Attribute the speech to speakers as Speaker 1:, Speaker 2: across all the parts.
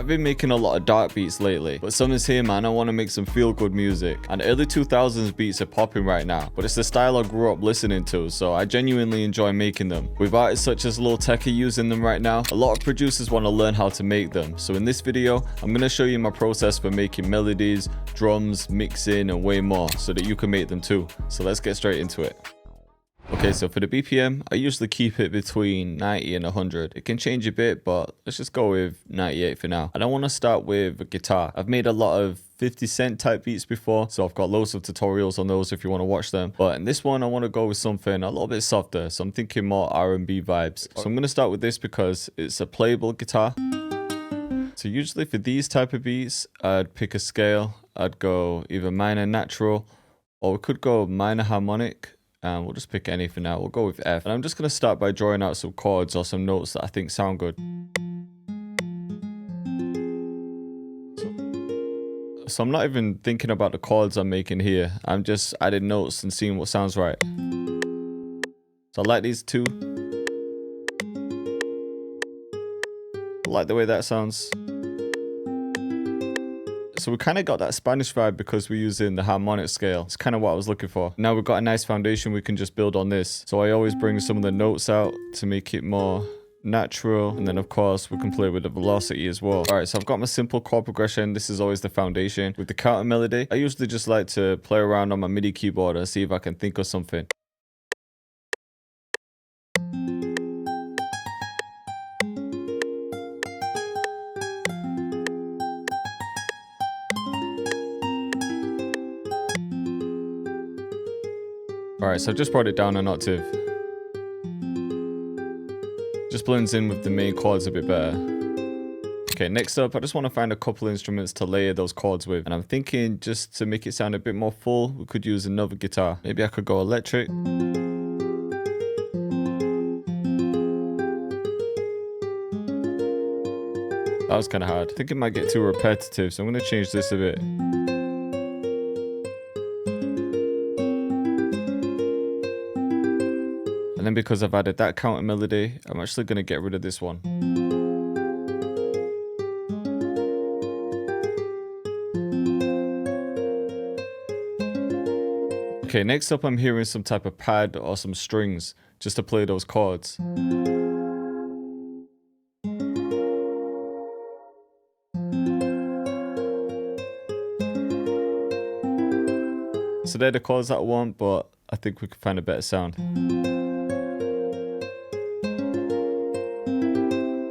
Speaker 1: I've been making a lot of dark beats lately, but something's here, man. I want to make some feel-good music. And early 2000s beats are popping right now, but it's the style I grew up listening to, so I genuinely enjoy making them. With artists such as Lil Tecca using them right now, a lot of producers want to learn how to make them. So in this video, I'm going to show you my process for making melodies, drums, mixing, and way more, so that you can make them too. So let's get straight into it. Okay, so for the BPM, I usually keep it between 90 and 100. It can change a bit, but let's just go with 98 for now. And I want to start with a guitar. I've made a lot of 50 Cent type beats before, so I've got loads of tutorials on those if you want to watch them. But in this one, I want to go with something a little bit softer, so I'm thinking more R&B vibes. So I'm going to start with this because it's a playable guitar. So usually for these type of beats, I'd pick a scale. I'd go either minor natural, or we could go minor harmonic. We'll just pick any for now. We'll go with F. And I'm just going to start by drawing out some chords or some notes that I think sound good. So I'm not even thinking about the chords I'm making here. I'm just adding notes and seeing what sounds right. So I like these two. I like the way that sounds. So we kind of got that Spanish vibe because we're using the harmonic scale. It's kind of what I was looking for. Now we've got a nice foundation we can just build on this. So I always bring some of the notes out to make it more natural. And then of course we can play with the velocity as well. Alright, so I've got my simple chord progression. This is always the foundation. With the counter melody, I usually just like to play around on my MIDI keyboard and see if I can think of something. Alright, so I've just brought it down an octave. Just blends in with the main chords a bit better. Okay, next up, I just want to find a couple instruments to layer those chords with. And I'm thinking just to make it sound a bit more full, we could use another guitar. Maybe I could go electric. That was kind of hard. I think it might get too repetitive, so I'm going to change this a bit. And then because I've added that counter melody, I'm actually going to get rid of this one. Okay, next up I'm hearing some type of pad or some strings just to play those chords. So they're the chords that I want, but I think we could find a better sound.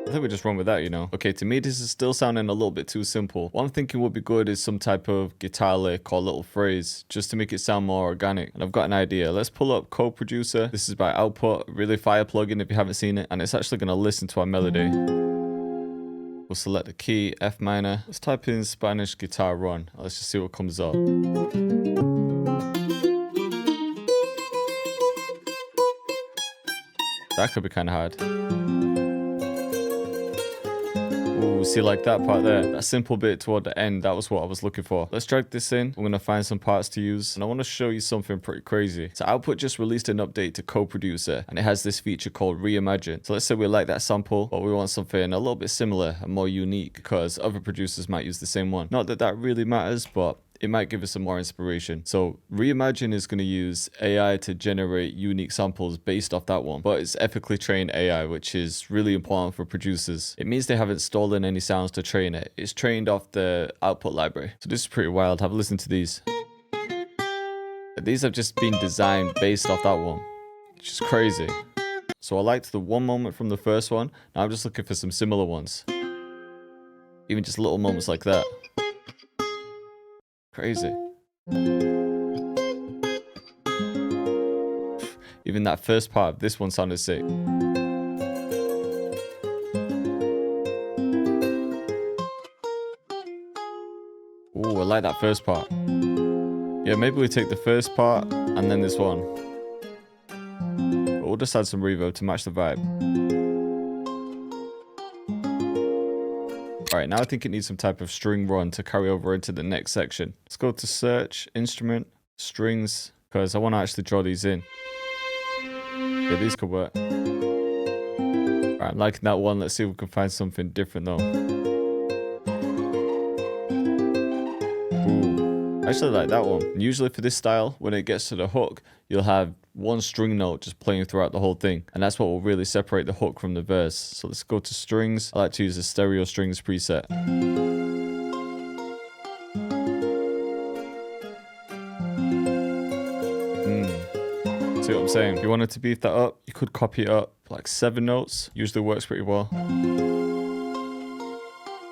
Speaker 1: I think we just run with that, you know. Okay, to me this is still sounding a little bit too simple. What I'm thinking would be good is some type of guitar lick or little phrase just to make it sound more organic. And I've got an idea. Let's pull up Code Producer. This is by Output, really fire plugin if you haven't seen it. And it's actually going to listen to our melody. We'll select the key, F minor. Let's type in Spanish guitar run. Let's just see what comes up. That could be kind of hard. Ooh, see, like that part there, that simple bit toward the end, that was what I was looking for. Let's drag this in. I'm going to find some parts to use, and I want to show you something pretty crazy. So Output just released an update to Code Producer, and it has this feature called Reimagine. So let's say we like that sample, but we want something a little bit similar and more unique because other producers might use the same one. Not that that really matters, but it might give us some more inspiration. So Reimagine is going to use AI to generate unique samples based off that one, but it's ethically trained AI, which is really important for producers. It means they haven't stolen any sounds to train it. It's trained off the output library. So this is pretty wild. Have a listen to these. These have just been designed based off that one, which is crazy. So I liked the one moment from the first one. Now I'm just looking for some similar ones. Even just little moments like that. Crazy. Even that first part of this one sounded sick. Ooh, I like that first part. Yeah, maybe we take the first part and then this one. But we'll just add some reverb to match the vibe. Alright, now I think it needs some type of string run to carry over into the next section. Let's go to search, instrument, strings, because I want to actually draw these in. Yeah, these could work. Alright, I'm liking that one. Let's see if we can find something different though. actually like that one. And usually for this style, when it gets to the hook, you'll have one string note just playing throughout the whole thing. And that's what will really separate the hook from the verse. So let's go to strings. I like to use the stereo strings preset. See what I'm saying? If you wanted to beef that up, you could copy it up like 7 notes. Usually works pretty well.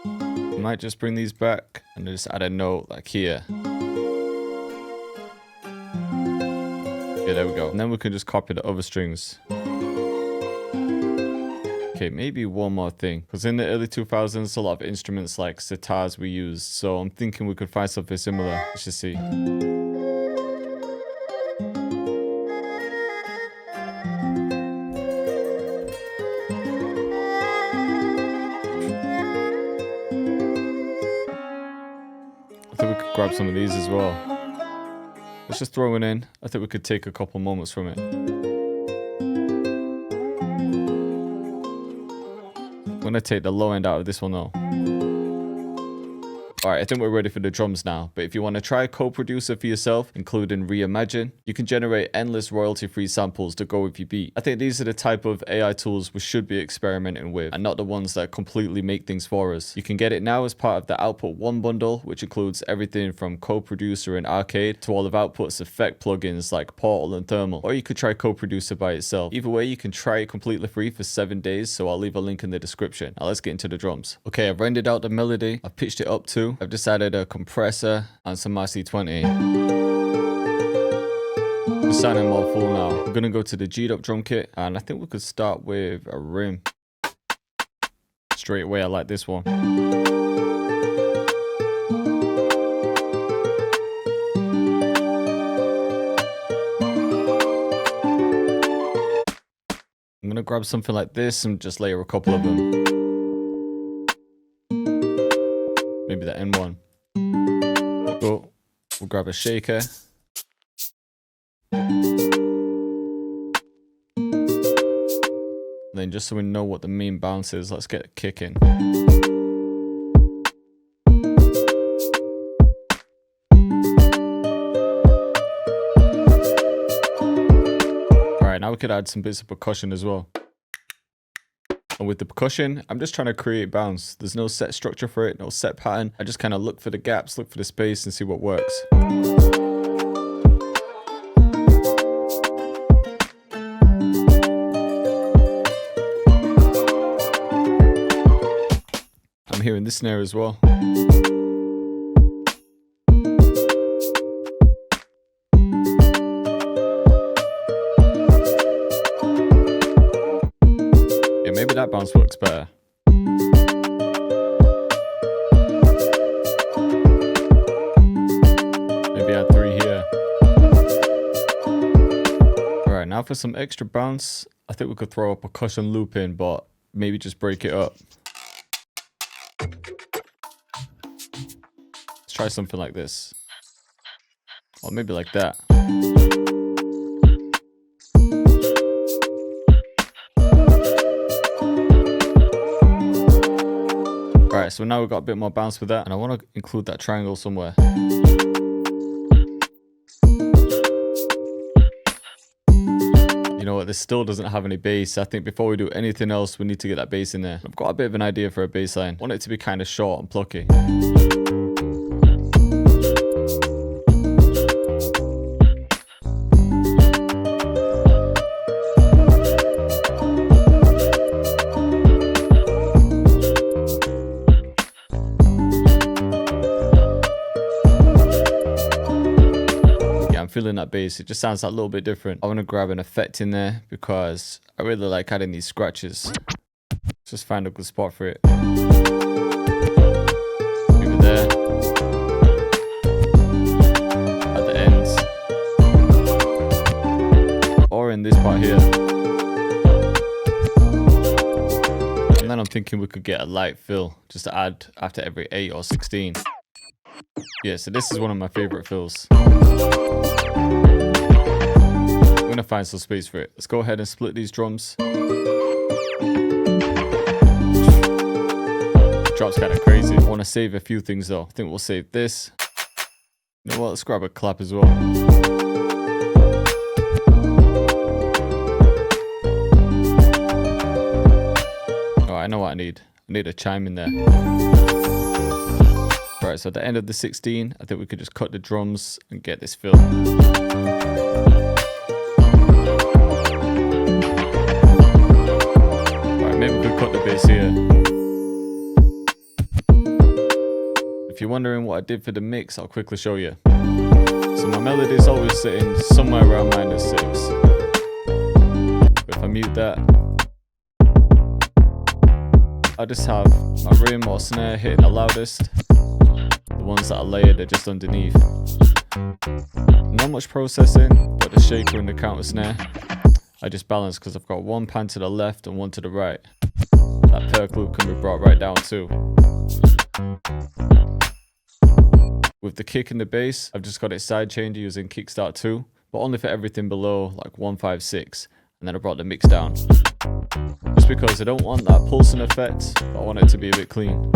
Speaker 1: You might just bring these back and just add a note like here. Yeah, there we go. And then we can just copy the other strings. Okay, maybe one more thing. Because in the early 2000s, a lot of instruments like sitars we used. So I'm thinking we could find something similar. Let's just see. Grab some of these as well. Let's just throw it in. I think we could take a couple moments from it. I'm gonna take the low end out of this one though. Alright, I think we're ready for the drums now. But if you want to try a co-producer for yourself, including Reimagine, you can generate endless royalty-free samples to go with your beat. I think these are the type of AI tools we should be experimenting with, and not the ones that completely make things for us. You can get it now as part of the Output 1 bundle, which includes everything from co-producer and arcade to all of Output's effect plugins like Portal and Thermal. Or you could try co-producer by itself. Either way, you can try it completely free for 7 days, so I'll leave a link in the description. Now let's get into the drums. Okay, I've rendered out the melody. I've pitched it up to. I've just added a compressor and some RC20. It's sounding more full now. I'm gonna go to the G'd up drum kit, and I think we could start with a rim. Straight away, I like this one. I'm gonna grab something like this and just layer a couple of them. Maybe the N1. Cool. We'll grab a shaker. Then just so we know what the main bounce is, let's get a kick in. Alright, now we could add some bits of percussion as well. And with the percussion, I'm just trying to create bounce. There's no set structure for it, no set pattern. I just kind of look for the gaps, look for the space, and see what works. I'm hearing this snare as well. Maybe that bounce works better. Maybe add 3 here. Alright, now for some extra bounce, I think we could throw a percussion loop in, but maybe just break it up. Let's try something like this. Or maybe like that. Alright, so now we've got a bit more bounce with that, and I want to include that triangle somewhere. You know what, this still doesn't have any bass. I think before we do anything else, we need to get that bass in there. I've got a bit of an idea for a bass line. I want it to be kind of short and plucky. Feeling that bass, it just sounds a little bit different. I want to grab an effect in there because I really like adding these scratches. Just find a good spot for it. Maybe there. At the ends. Or in this part here. And then I'm thinking we could get a light fill just to add after every 8 or 16. Yeah, so this is one of my favorite fills. I'm gonna find some space for it. Let's go ahead and split these drums. Drop's kind of crazy. I want to save a few things though. I think we'll save this. You know what, let's grab a clap as well. Alright, I know what I need. I need a chime in there. Right, so at the end of the 16, I think we could just cut the drums and get this filled. Right, maybe we could cut the bass here. If you're wondering what I did for the mix, I'll quickly show you. So my melody is always sitting somewhere around -6. But if I mute that, I just have my rim or snare hitting the loudest. The ones that are layered are just underneath. Not much processing, but the shaker and the counter snare I just balance because I've got one pan to the left and one to the right. That perk loop can be brought right down too. With the kick and the bass, I've just got it side chained using kickstart 2, but only for everything below like 156, and then I brought the mix down. Just because I don't want that pulsing effect, but I want it to be a bit clean.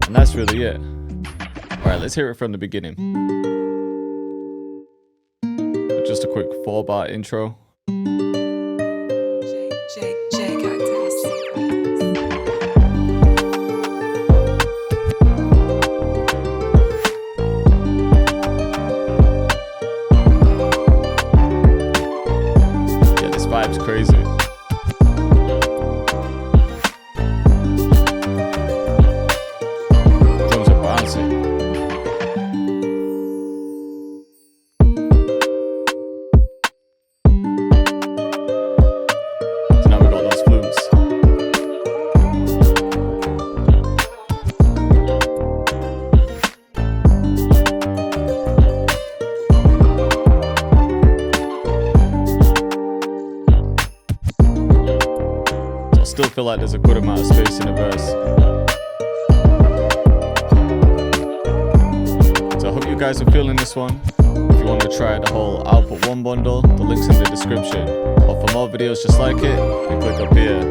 Speaker 1: And that's really it. Alright, let's hear it from the beginning. Just a quick 4-bar intro.
Speaker 2: Cactus.
Speaker 1: Yeah, this vibe's crazy. Drums are bouncy. So now we got those flutes. I still feel like there's a good amount of space in the verse. So I hope you guys are feeling this one. If you want to try the whole Output 1 bundle, the link's in the description. Or for more videos just like it, you click up here.